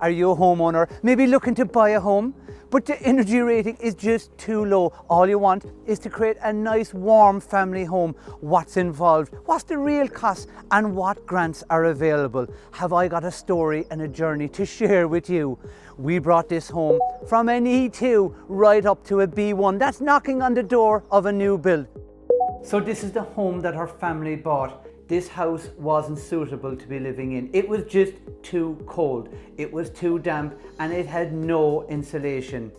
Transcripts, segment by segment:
Are you a homeowner, maybe looking to buy a home, but the energy rating is just too low? All you want is to create a nice warm family home. What's involved? What's the real cost? And what grants are available? Have I got a story and a journey to share with you? We brought this home from an E2 right up to a B1 that's knocking on the door of a new build. So this is the home that our family bought. This house wasn't suitable to be living in. It was just too cold. It was too damp and it had no insulation.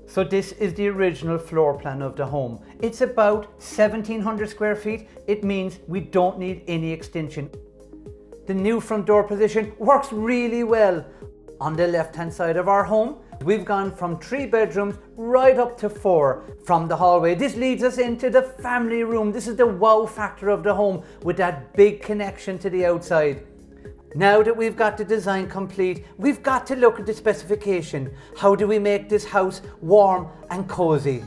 So this is the original floor plan of the home. It's about 1,700 square feet. It means we don't need any extension. The new front door position works really well. On the left-hand side of our home, we've gone from 3 bedrooms right up to 4 from the hallway. This leads us into the family room. This is the wow factor of the home with that big connection to the outside. Now that we've got the design complete, we've got to look at the specification. How do we make this house warm and cozy?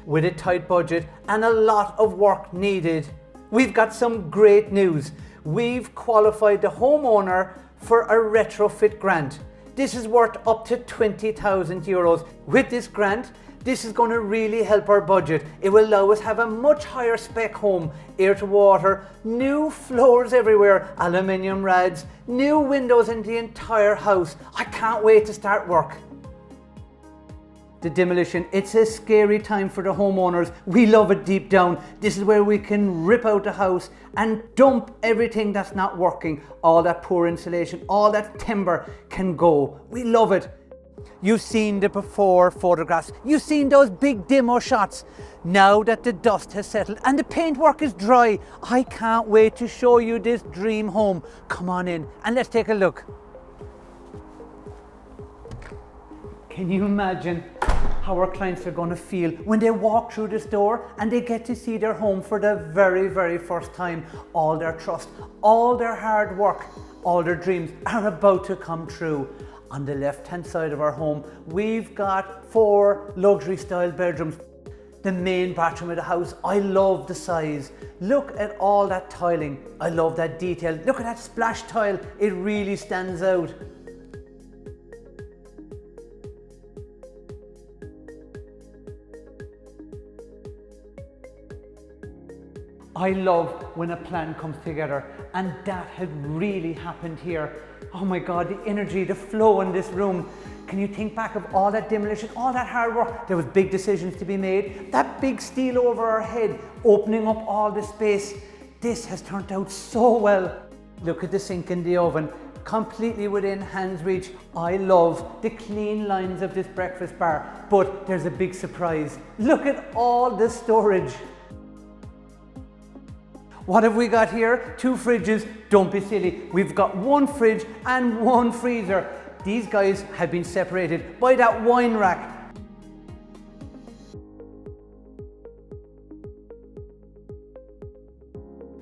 With a tight budget and a lot of work needed, we've got some great news. We've qualified the homeowner for a retrofit grant. This is worth up to 20,000 euros. With this grant, this is going to really help our budget. It will allow us have a much higher spec home, air to water, new floors everywhere, aluminium rads, new windows in the entire house. I can't wait to start work. The demolition, it's a scary time for the homeowners. We love it deep down. This is where we can rip out the house and dump everything that's not working. All that poor insulation, all that timber can go. We love it. You've seen the before photographs. You've seen those big demo shots. Now that the dust has settled and the paintwork is dry, I can't wait to show you this dream home. Come on in and let's take a look. Can you imagine how our clients are going to feel when they walk through this door and they get to see their home for the very, very first time? All their trust, all their hard work, all their dreams are about to come true. On the left-hand side of our home, we've got 4 luxury style bedrooms. The main bathroom of the house, I love the size. Look at all that tiling. I love that detail. Look at that splash tile. It really stands out. I love when a plan comes together, and that had really happened here. Oh my God, the energy, the flow in this room. Can you think back of all that demolition, all that hard work? There was big decisions to be made. That big steel over our head, opening up all the space. This has turned out so well. Look at the sink in the oven, completely within hand's reach. I love the clean lines of this breakfast bar, but there's a big surprise. Look at all the storage. What have we got here? 2 fridges. Don't be silly. We've got 1 fridge and 1 freezer. These guys have been separated by that wine rack.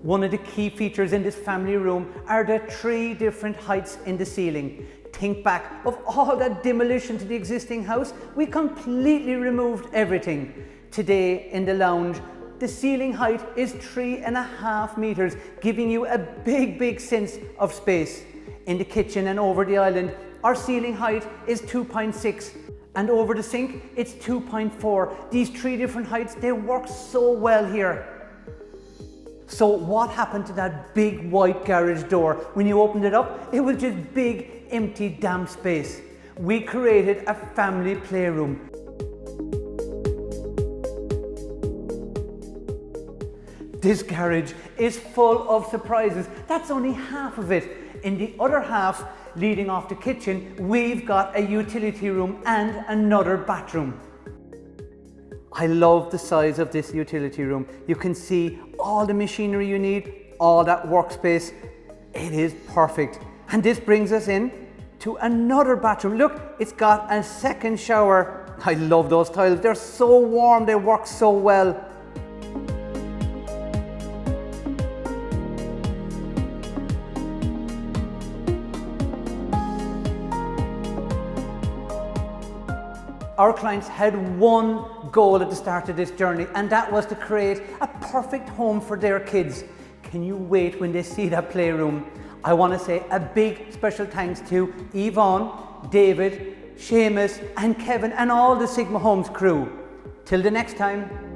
One of the key features in this family room are the 3 different heights in the ceiling. Think back of all that demolition to the existing house. We completely removed everything. Today in the lounge, the ceiling height is 3.5 meters, giving you a big sense of space. In the kitchen and over the island, our ceiling height is 2.6, and over the sink, it's 2.4. These 3 different heights, they work so well here. So what happened to that big white garage door? When you opened it up, it was just big, empty, damp space. We created a family playroom. This garage is full of surprises. That's only half of it. In the other half, leading off the kitchen, we've got a utility room and another bathroom. I love the size of this utility room. You can see all the machinery you need, all that workspace. It is perfect. And this brings us in to another bathroom. Look, it's got a second shower. I love those tiles. They're so warm, they work so well. Our clients had one goal at the start of this journey, and that was to create a perfect home for their kids. Can you wait when they see that playroom? I want to say a big special thanks to Yvonne, David, Seamus and Kevin and all the Sigma Homes crew. Till the next time.